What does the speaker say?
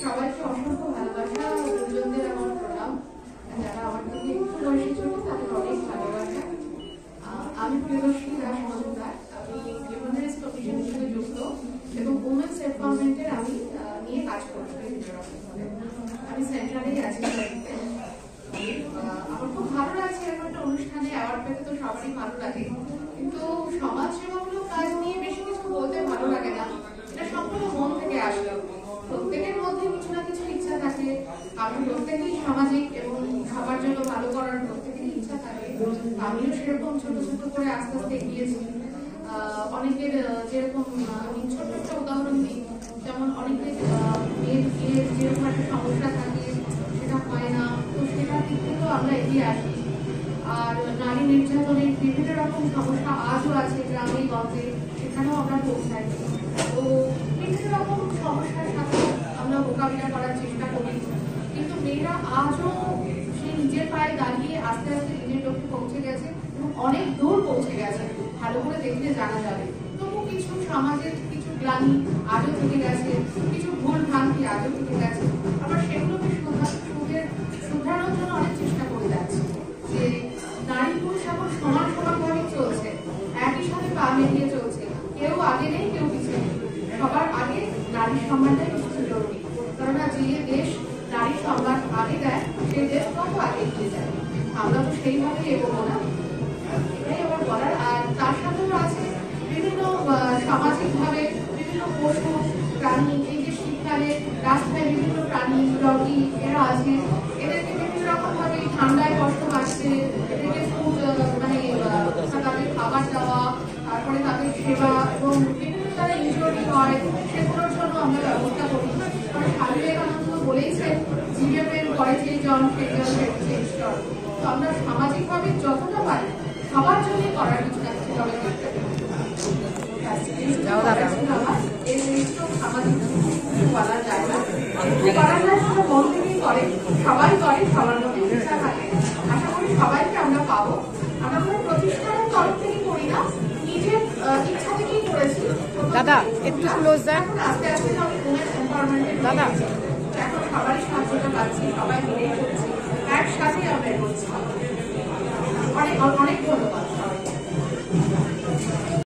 সবাইকে অসংখ্য ভালোবাসা, গুরুজনদের আমার প্রণাম, যারা আমার থেকে একটু বয়সী ছোট তাদের অনেক ভালোবাসা। আমি প্রিয়দর্শী দাস মজুমদার, আমি লিভারেজ কমিশন হিসেবে যুক্ত এবং উমেন্স এম্পাওয়ারমেন্টের আমি নিয়ে কাজ করছি বিভিন্ন রকমভাবে। আমি সেন্ট্রালেই আছি। আমার খুব ভালো লাগছে এরকম একটা অনুষ্ঠানে অ্যাওয়ার্ড পেতে, তো সবারই ভালো লাগে, কিন্তু সমাজ সেবামূলক কাজ নিয়ে বেশি কিছু বলতে ভালো লাগে না। এটা সম্পূর্ণ মন থেকে আসলো। প্রত্যেকের মধ্যে কিছু না কিছু ইচ্ছা থাকে। আমি প্রত্যেকেই সামাজিক এবং সবার জন্য ভালো করার প্রত্যেকেরই ইচ্ছা থাকে। আমিও সেরকম ছোট ছোট করে আস্তে আস্তে এগিয়েছি। অনেকের যেরকম আমি ছোট একটা উদাহরণ দিই, যেমন অনেকের মেয়ের যেরকম একটা সমস্যা থাকে সেটা হয় না, তো সেটা দিক থেকেও আমরা এগিয়ে আসি। আর নারী নির্যাতনের বিভিন্ন রকম সমস্যা আজও আছে গ্রামে গঞ্জে, সেখানেও আমরা পৌঁছাই। তো বিভিন্ন রকম সমস্যার সাথে আমরা মোকাবিলা করার চেষ্টা করি, কিন্তু মেয়েরা আজও সে নিজের পায়ে দাঁড়িয়ে আস্তে আস্তে নিজের লক্ষ্যে পৌঁছে গেছে এবং অনেক দূর পৌঁছে গেছে। ভালো করে দেখলে জানা যাবে। তবু কিছু সমাজের কিছু গ্লানি আজও থেকে গেছে, কিছু ভুল ভ্রান্তি আজও থেকে গেছে। আবার সেগুলোকে শুধরানোর জন্য অনেক চেষ্টা করে যাচ্ছে। যে নারী পুরুষ এখন সমান সমানভাবেই চলছে, একই সাথে পা মিলিয়ে চলছে, কেউ আগে নেই কেউ পিছিয়ে নেই। সবার আগে নারীর সম্মানটাই বেশি জরুরি, কেননা যে দেশ নারীর সম্মান আগে দেয় সেই দেশ কত আগে এগিয়ে যায়। আমরা তো সেইভাবেই এগোবো না, এটাই আমার বলার। আর তার সাথেও আছে বিভিন্ন সামাজিকভাবে বিভিন্ন পশু প্রাণী, এই যে শীতকালে রাস্তায় বিভিন্ন প্রাণী ডগি এরা আছে, এদেরকে বিভিন্ন রকম ভাবে ঠান্ডায় কষ্ট পাচ্ছে, এদেরকে ফুড মানে তাদের খাবার দেওয়া, তারপরে তাদের সেবা এবং বিভিন্ন তারা ইনজুরি হয় সেগুলোর জন্য আমরা ব্যবস্থা করি। কারণ স্বামী বিবেকানন্দ বলেইছেন, জীবে প্রেম করে যে জন সেই জন ফেরছে ঈশ্বর। তো আমরা সামাজিকভাবে যতটা পারি সবার জন্য করার কিছু না কিছু তবে বলা যায় না, করার না শুধু মন থেকেই করে, সবাই করে, সবার মধ্যে ইচ্ছা থাকে। আশা করি সবাইকে আমরা পাবো। আমরা কোনো প্রতিষ্ঠানের তরফ থেকে করি না, নিজের ইচ্ছা থেকেই করেছি। দাদা একটু ক্লোজ দেন। আস্তে আস্তে আমি উমেন্স এম্পাওয়ারমেন্টের দাদা এখন সবারই সাহায্যটা পাচ্ছি, সবাই মিলেই করছি, একসাথে আমরা করছি। অনেক